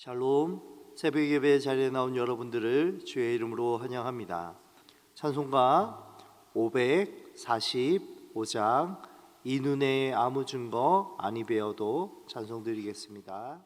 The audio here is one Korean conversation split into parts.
샬롬, 새벽 예배 자리에 나온 여러분들을 주의 이름으로 환영합니다. 찬송가 545장 이 눈에 아무 증거 아니 베어도 찬송 드리겠습니다.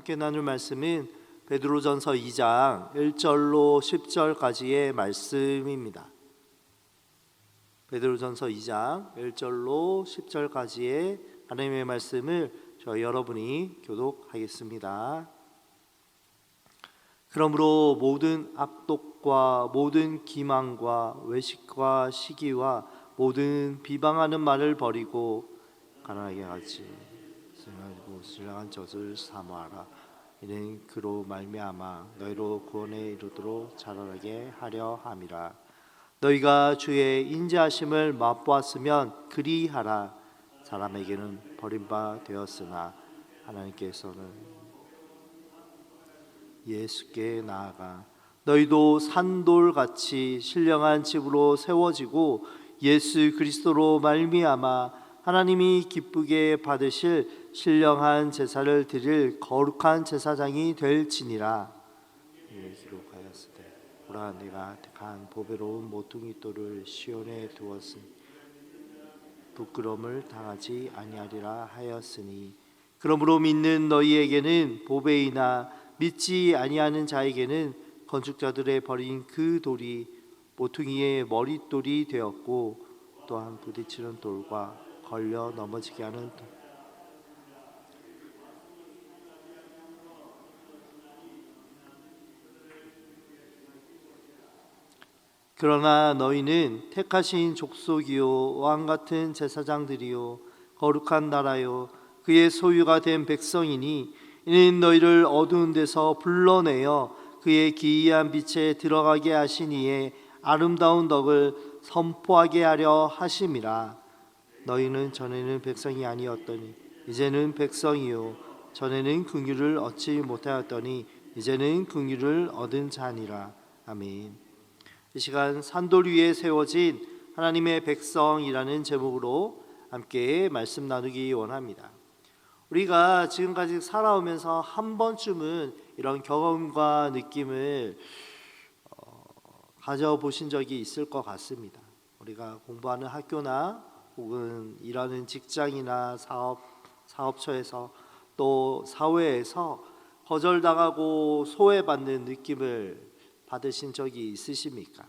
함께 나눌 말씀은 베드로전서 2장 1절로 10절까지의 말씀입니다. 베드로전서 2장 1절로 10절까지의 하나님의 말씀을 저희 여러분이 교독하겠습니다. 그러므로 모든 악독과 모든 기망과 외식과 시기와 모든 비방하는 말을 버리고 가난하게 하지 그리고 신령한 젖을 사모하라. 이는 그로 말미암아 너희로 구원에 이르도록 자라나게 하려 함이라. 너희가 주의 인자하심을 맛보았으면 그리하라. 사람에게는 버림바 되었으나 하나님께서는 예수께 나아가 너희도 산돌같이 신령한 집으로 세워지고 예수 그리스도로 말미암아 하나님이 기쁘게 받으실 신령한 제사를 드릴 거룩한 제사장이 될지니라. 이를 기록하였으되 보라 내가 택한 보배로운 모퉁이 돌을 시온에 두었으니 부끄러움을 당하지 아니하리라 하였으니 그러므로 믿는 너희에게는 보배이나 믿지 아니하는 자에게는 건축자들의 버린 그 돌이 모퉁이의 머릿돌이 되었고 또한 부딪히는 돌과 걸려 넘어지게 하는 돌. 그러나 너희는 택하신 족속이요 왕같은 제사장들이요 거룩한 나라요 그의 소유가 된 백성이니 이는 너희를 어두운 데서 불러내어 그의 기이한 빛에 들어가게 하신 이의 아름다운 덕을 선포하게 하려 하심이라. 너희는 전에는 백성이 아니었더니 이제는 백성이요 전에는 긍휼을 얻지 못하였더니 이제는 긍휼을 얻은 자니라. 아멘. 이 시간 산돌 위에 세워진 하나님의 백성이라는 제목으로 함께 말씀 나누기 원합니다. 우리가 지금까지 살아오면서 한 번쯤은 이런 경험과 느낌을 가져보신 적이 있을 것 같습니다. 우리가 공부하는 학교나 혹은 일하는 직장이나 사업처에서 또 사회에서 거절당하고 소외받는 느낌을 받으신 적이 있으십니까?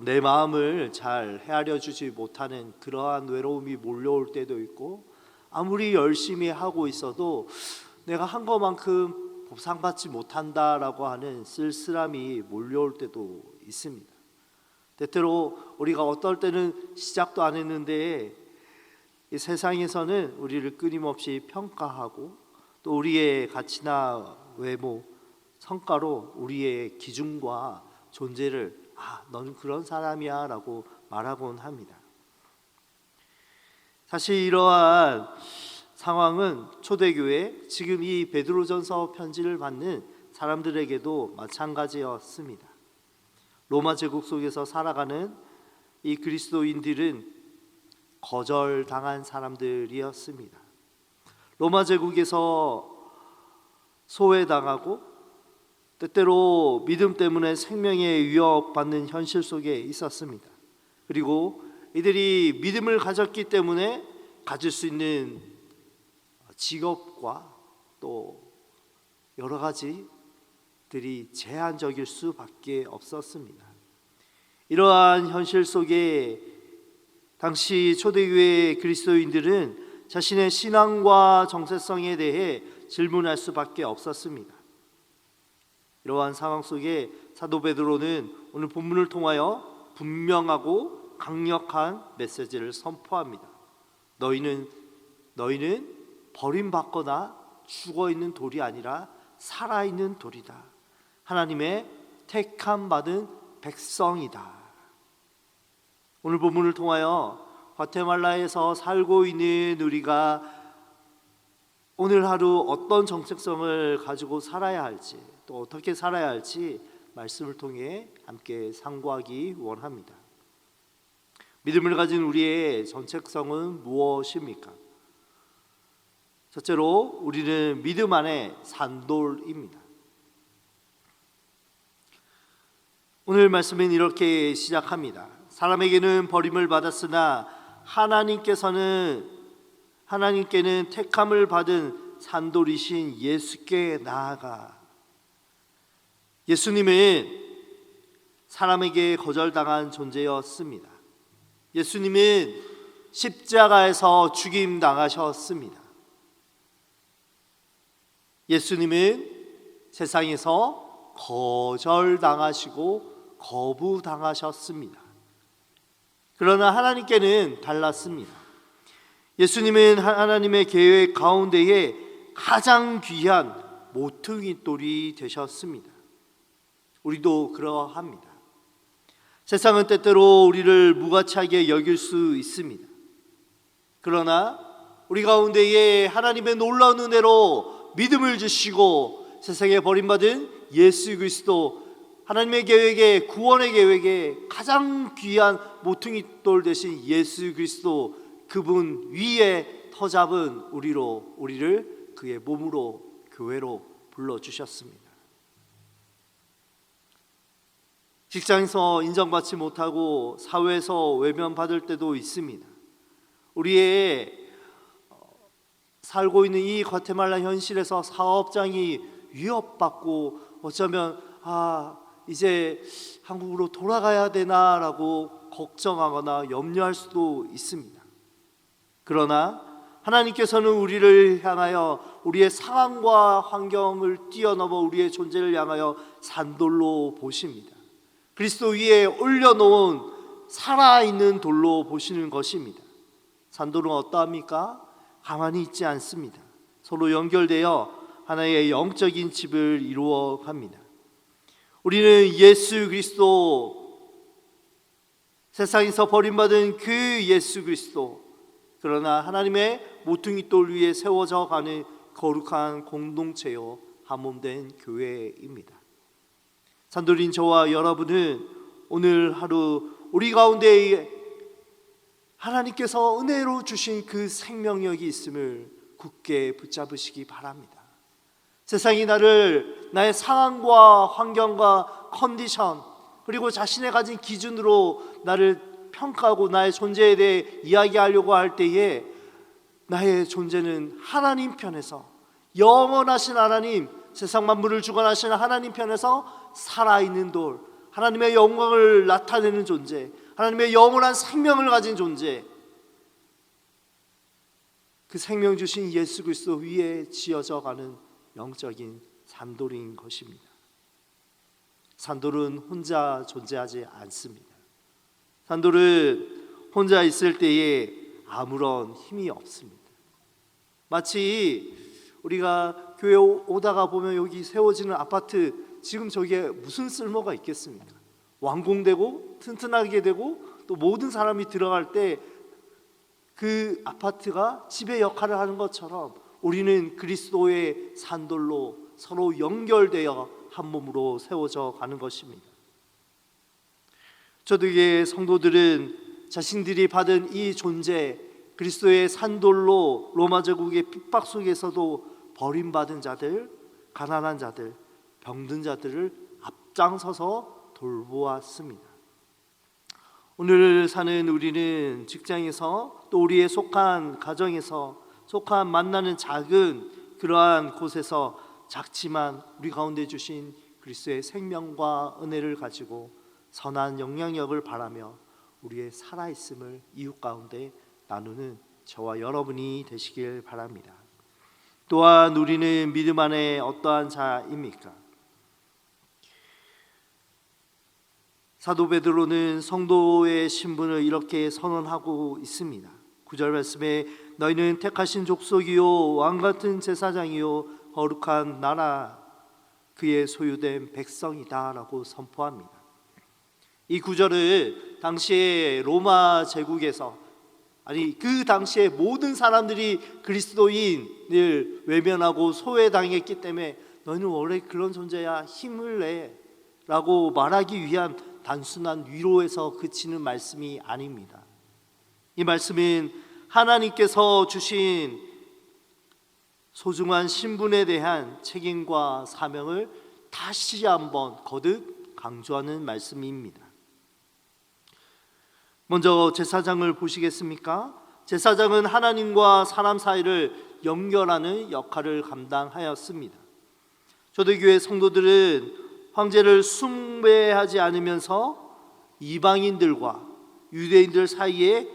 내 마음을 잘 헤아려 주지 못하는 그러한 외로움이 몰려올 때도 있고 아무리 열심히 하고 있어도 내가 한 것만큼 보상받지 못한다라고 하는 쓸쓸함이 몰려올 때도 있습니다. 때때로 우리가 어떨 때는 시작도 안 했는데 이 세상에서는 우리를 끊임없이 평가하고 또 우리의 가치나 외모, 성과로 우리의 기준과 존재를 너는 그런 사람이야 라고 말하곤 합니다. 사실 이러한 상황은 초대교회, 지금 이 베드로전서 편지를 받는 사람들에게도 마찬가지였습니다. 로마 제국 속에서 살아가는 이 그리스도인들은 거절당한 사람들이었습니다. 로마 제국에서 소외당하고 때때로 믿음 때문에 생명에 위협받는 현실 속에 있었습니다. 그리고 이들이 믿음을 가졌기 때문에 가질 수 있는 직업과 또 여러 가지들이 제한적일 수밖에 없었습니다. 이러한 현실 속에 당시 초대교회 그리스도인들은 자신의 신앙과 정체성에 대해 질문할 수밖에 없었습니다. 이러한 상황 속에 사도 베드로는 오늘 본문을 통하여 분명하고 강력한 메시지를 선포합니다. 너희는 버림받거나 죽어있는 돌이 아니라 살아있는 돌이다. 하나님의 택함 받은 백성이다. 오늘 본문을 통하여 과테말라에서 살고 있는 우리가 오늘 하루 어떤 정체성을 가지고 살아야 할지, 또 어떻게 살아야 할지 말씀을 통해 함께 상고하기 원합니다. 믿음을 가진 우리의 정체성은 무엇입니까? 첫째로 우리는 믿음 안에 산돌입니다. 오늘 말씀은 이렇게 시작합니다. 사람에게는 버림을 받았으나 하나님께는 택함을 받은 산돌이신 예수께 나아가. 예수님은 사람에게 거절당한 존재였습니다. 예수님은 십자가에서 죽임 당하셨습니다. 예수님은 세상에서 거절당하시고 거부당하셨습니다. 그러나 하나님께는 달랐습니다. 예수님은 하나님의 계획 가운데에 가장 귀한 모퉁이돌이 되셨습니다. 우리도 그러합니다. 세상은 때때로 우리를 무가치하게 여길 수 있습니다. 그러나 우리 가운데에 하나님의 놀라운 은혜로 믿음을 주시고 세상에 버림받은 예수 그리스도, 하나님의 계획에, 구원의 계획에 가장 귀한 모퉁이돌 되신 예수 그리스도, 그분 위에 터잡은 우리를 그의 몸으로, 교회로 불러주셨습니다. 직장에서 인정받지 못하고 사회에서 외면받을 때도 있습니다. 우리의 살고 있는 이 과테말라 현실에서 사업장이 위협받고 어쩌면 이제 한국으로 돌아가야 되나라고 걱정하거나 염려할 수도 있습니다. 그러나 하나님께서는 우리를 향하여 우리의 상황과 환경을 뛰어넘어 우리의 존재를 향하여 산돌로 보십니다. 그리스도 위에 올려놓은 살아있는 돌로 보시는 것입니다. 산돌은 어떠합니까? 가만히 있지 않습니다. 서로 연결되어 하나의 영적인 집을 이루어 갑니다. 우리는 예수 그리스도, 세상에서 버림받은 그 예수 그리스도, 그러나 하나님의 모퉁이돌 위에 세워져 가는 거룩한 공동체요 한몸된 교회입니다. 산돌인 저와 여러분은 오늘 하루 우리 가운데 하나님께서 은혜로 주신 그 생명력이 있음을 굳게 붙잡으시기 바랍니다. 세상이 나의 상황과 환경과 컨디션, 그리고 자신의 가진 기준으로 나를 평가하고 나의 존재에 대해 이야기하려고 할 때에 나의 존재는 하나님 편에서, 영원하신 하나님, 세상 만물을 주관하시는 하나님 편에서 살아있는 돌, 하나님의 영광을 나타내는 존재, 하나님의 영원한 생명을 가진 존재, 그 생명 주신 예수 그리스도 위에 지어져 가는 영적인 산돌인 것입니다. 산돌은 혼자 존재하지 않습니다. 산돌은 혼자 있을 때에 아무런 힘이 없습니다. 마치 우리가 교회 오다가 보면 여기 세워지는 아파트, 지금 저기에 무슨 쓸모가 있겠습니까? 완공되고 튼튼하게 되고 또 모든 사람이 들어갈 때 그 아파트가 집의 역할을 하는 것처럼 우리는 그리스도의 산돌로 서로 연결되어 한 몸으로 세워져 가는 것입니다. 초대교회 성도들은 자신들이 받은 이 존재, 그리스도의 산돌로 로마 제국의 핍박 속에서도 버림받은 자들, 가난한 자들, 병든 자들을 앞장서서 돌보았습니다. 오늘 사는 우리는 직장에서, 또 우리의 속한 가정에서, 속한 만나는 작은 그러한 곳에서 작지만 우리 가운데 주신 그리스도의 생명과 은혜를 가지고 선한 영향력을 바라며 우리의 살아있음을 이웃 가운데 나누는 저와 여러분이 되시길 바랍니다. 또한 우리는 믿음 안에 어떠한 자입니까? 사도 베드로는 성도의 신분을 이렇게 선언하고 있습니다. 9절 말씀에 너희는 택하신 족속이요 왕같은 제사장이요 거룩한 나라 그의 소유된 백성이다 라고 선포합니다. 이 구절을 당시에 로마 제국에서 그 당시에 모든 사람들이 그리스도인을 외면하고 소외당했기 때문에 너희는 원래 그런 존재야 힘을 내 라고 말하기 위한 단순한 위로에서 그치는 말씀이 아닙니다. 이 말씀은 하나님께서 주신 소중한 신분에 대한 책임과 사명을 다시 한번 거듭 강조하는 말씀입니다. 먼저 제사장을 보시겠습니까? 제사장은 하나님과 사람 사이를 연결하는 역할을 감당하였습니다. 초대교회 성도들은 황제를 숭배하지 않으면서 이방인들과 유대인들 사이에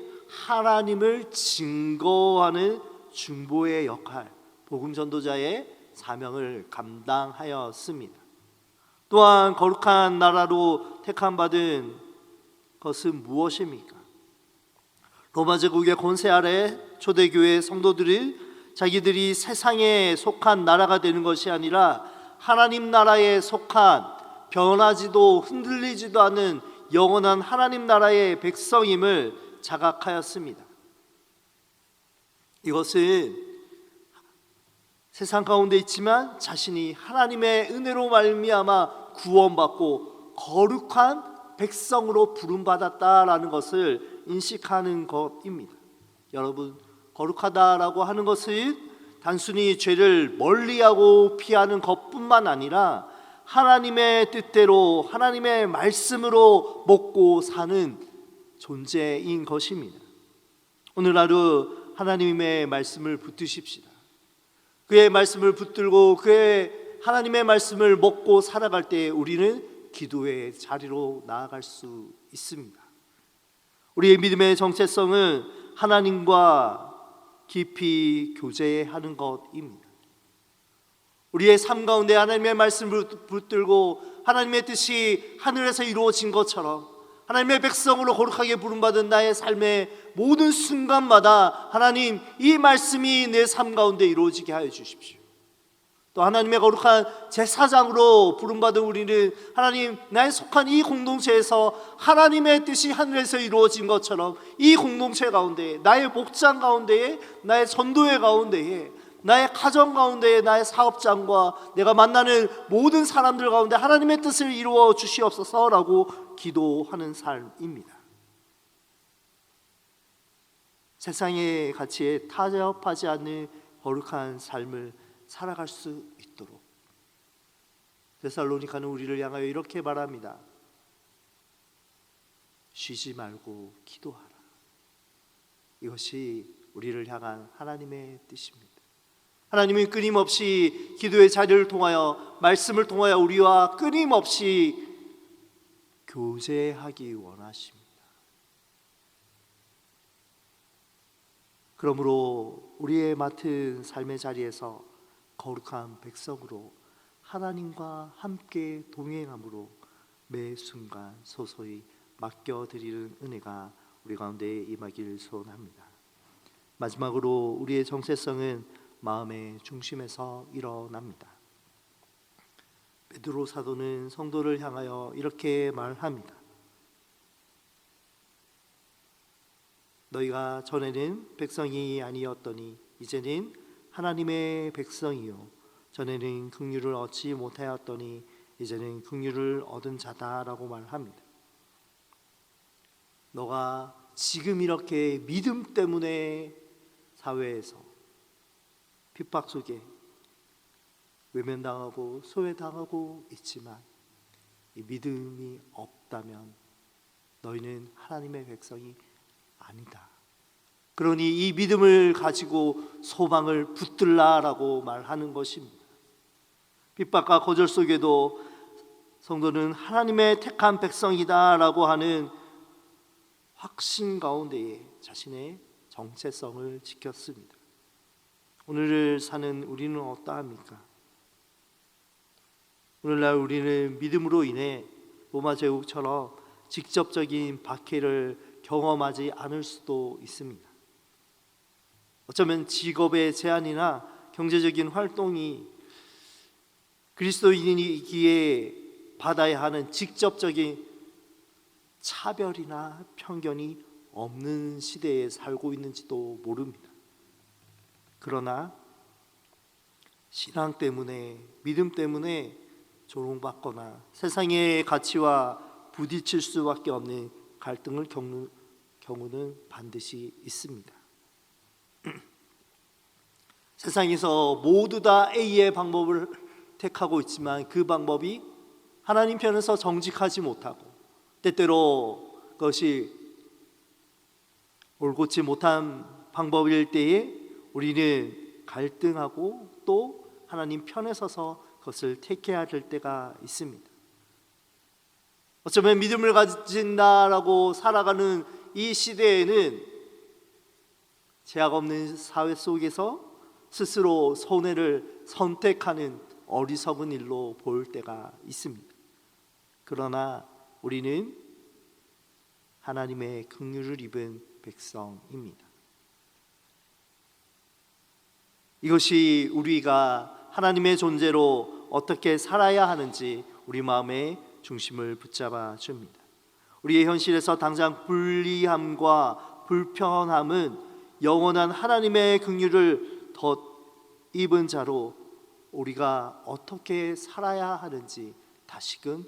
하나님을 증거하는 중보의 역할, 복음 전도자의 사명을 감당하였습니다. 또한 거룩한 나라로 택함받은 것은 무엇입니까? 로마 제국의 권세 아래 초대교회 성도들은 자기들이 세상에 속한 나라가 되는 것이 아니라 하나님 나라에 속한 변하지도 흔들리지도 않는 영원한 하나님 나라의 백성임을 자각하였습니다. 이것은 세상 가운데 있지만 자신이 하나님의 은혜로 말미암아 구원받고 거룩한 백성으로 부름받았다라는 것을 인식하는 것입니다. 여러분, 거룩하다라고 하는 것은 단순히 죄를 멀리하고 피하는 것뿐만 아니라 하나님의 뜻대로 하나님의 말씀으로 먹고 사는 존재인 것입니다. 오늘 하루 하나님의 말씀을 붙드십시다. 그의 말씀을 붙들고 그의 하나님의 말씀을 먹고 살아갈 때 우리는 기도의 자리로 나아갈 수 있습니다. 우리의 믿음의 정체성은 하나님과 깊이 교제하는 것입니다. 우리의 삶 가운데 하나님의 말씀을 붙들고 하나님의 뜻이 하늘에서 이루어진 것처럼 하나님의 백성으로 거룩하게 부름받은 나의 삶의 모든 순간마다 하나님, 이 말씀이 내 삶 가운데 이루어지게 하여 주십시오. 또 하나님의 거룩한 제사장으로 부름받은 우리는 하나님, 나의 속한 이 공동체에서 하나님의 뜻이 하늘에서 이루어진 것처럼 이 공동체 가운데, 나의 목장 가운데에, 나의 전도회 가운데에, 나의 가정 가운데에, 나의 사업장과 내가 만나는 모든 사람들 가운데 하나님의 뜻을 이루어 주시옵소서라고 기도하는 삶입니다. 세상의 가치에 타협하지 않는 거룩한 삶을 살아갈 수 있도록 데살로니가는 우리를 향하여 이렇게 말합니다. 쉬지 말고 기도하라. 이것이 우리를 향한 하나님의 뜻입니다. 하나님은 끊임없이 기도의 자리를 통하여, 말씀을 통하여 우리와 끊임없이 교제하기 원하십니다. 그러므로 우리의 맡은 삶의 자리에서 거룩한 백성으로 하나님과 함께 동행함으로 매 순간 소소히 맡겨드리는 은혜가 우리 가운데 임하기를 소원합니다. 마지막으로 우리의 정체성은 마음의 중심에서 일어납니다. 베드로 사도는 성도를 향하여 이렇게 말합니다. 너희가 전에는 백성이 아니었더니 이제는 하나님의 백성이요 전에는 긍휼을 얻지 못하였더니 이제는 긍휼을 얻은 자다라고 말합니다. 너가 지금 이렇게 믿음 때문에 사회에서 핍박 속에 외면당하고 소외당하고 있지만 이 믿음이 없다면 너희는 하나님의 백성이 아니다. 그러니 이 믿음을 가지고 소망을 붙들라라고 말하는 것입니다. 핍박과 거절 속에도 성도는 하나님의 택한 백성이다라고 하는 확신 가운데에 자신의 정체성을 지켰습니다. 오늘을 사는 우리는 어떠합니까? 오늘날 우리는 믿음으로 인해 로마 제국처럼 직접적인 박해를 경험하지 않을 수도 있습니다. 어쩌면 직업의 제한이나 경제적인 활동이 그리스도인이기에 받아야 하는 직접적인 차별이나 편견이 없는 시대에 살고 있는지도 모릅니다. 그러나 신앙 때문에, 믿음 때문에 조롱받거나 세상의 가치와 부딪힐 수밖에 없는 갈등을 겪는 경우는 반드시 있습니다. 세상에서 모두 다 A의 방법을 택하고 있지만 그 방법이 하나님 편에서 정직하지 못하고 때때로 그것이 옳고지 못한 방법일 때에 우리는 갈등하고 또 하나님 편에 서서 그것을 택해야 될 때가 있습니다. 어쩌면 믿음을 가진다라고 살아가는 이 시대에는 제약 없는 사회 속에서 스스로 손해를 선택하는 어리석은 일로 보일 때가 있습니다. 그러나 우리는 하나님의 긍휼을 입은 백성입니다. 이것이 우리가 하나님의 존재로 어떻게 살아야 하는지 우리 마음의 중심을 붙잡아 줍니다. 우리의 현실에서 당장 불리함과 불편함은 영원한 하나님의 긍휼을 덧입은 자로 우리가 어떻게 살아야 하는지 다시금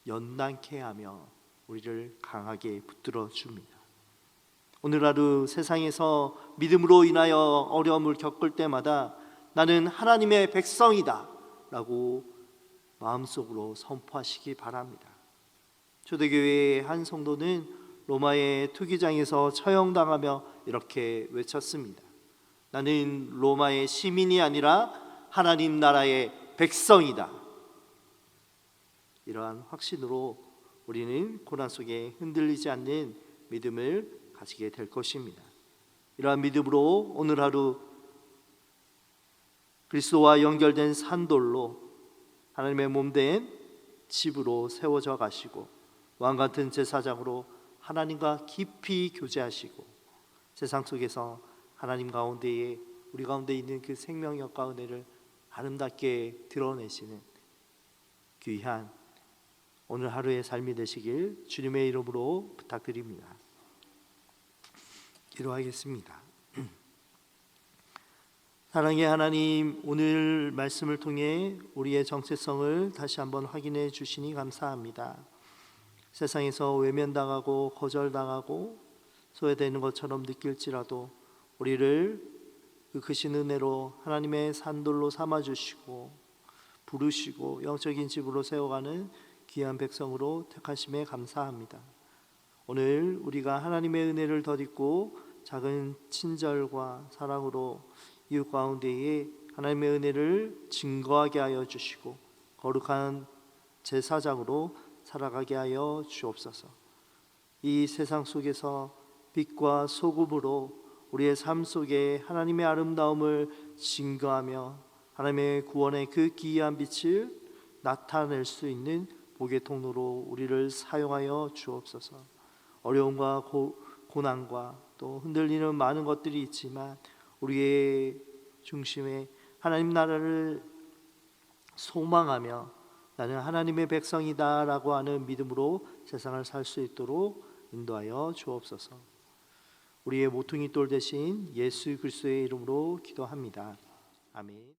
연단케 하며 우리를 강하게 붙들어 줍니다. 오늘 하루 세상에서 믿음으로 인하여 어려움을 겪을 때마다 나는 하나님의 백성이다 라고 마음속으로 선포하시기 바랍니다. 초대교회의 한 성도는 로마의 투기장에서 처형당하며 이렇게 외쳤습니다. 나는 로마의 시민이 아니라 하나님 나라의 백성이다. 이러한 확신으로 우리는 고난 속에 흔들리지 않는 믿음을 가지게 될 것입니다. 이러한 믿음으로 오늘 하루 그리스도와 연결된 산돌로 하나님의 몸된 집으로 세워져 가시고 왕같은 제사장으로 하나님과 깊이 교제하시고 세상 속에서 하나님 가운데에 우리 가운데 있는 그 생명력과 은혜를 아름답게 드러내시는 귀한 오늘 하루의 삶이 되시길 주님의 이름으로 부탁드립니다. 기도하겠습니다. 사랑의 하나님, 오늘 말씀을 통해 우리의 정체성을 다시 한번 확인해 주시니 감사합니다. 세상에서 외면당하고 거절당하고 소외되는 것처럼 느낄지라도 우리를 그 크신 은혜로 하나님의 산돌로 삼아주시고 부르시고 영적인 집으로 세워가는 귀한 백성으로 택하심에 감사합니다. 오늘 우리가 하나님의 은혜를 덧입고 작은 친절과 사랑으로 이웃 가운데에 하나님의 은혜를 증거하게 하여 주시고 거룩한 제사장으로 살아가게 하여 주옵소서. 이 세상 속에서 빛과 소금으로 우리의 삶 속에 하나님의 아름다움을 증거하며 하나님의 구원의 그 기이한 빛을 나타낼 수 있는 복의 통로로 우리를 사용하여 주옵소서. 어려움과 고난과 또 흔들리는 많은 것들이 있지만 우리의 중심에 하나님 나라를 소망하며 나는 하나님의 백성이다 라고 하는 믿음으로 세상을 살 수 있도록 인도하여 주옵소서. 우리의 모퉁이 돌 대신 예수 그리스도의 이름으로 기도합니다. 아멘.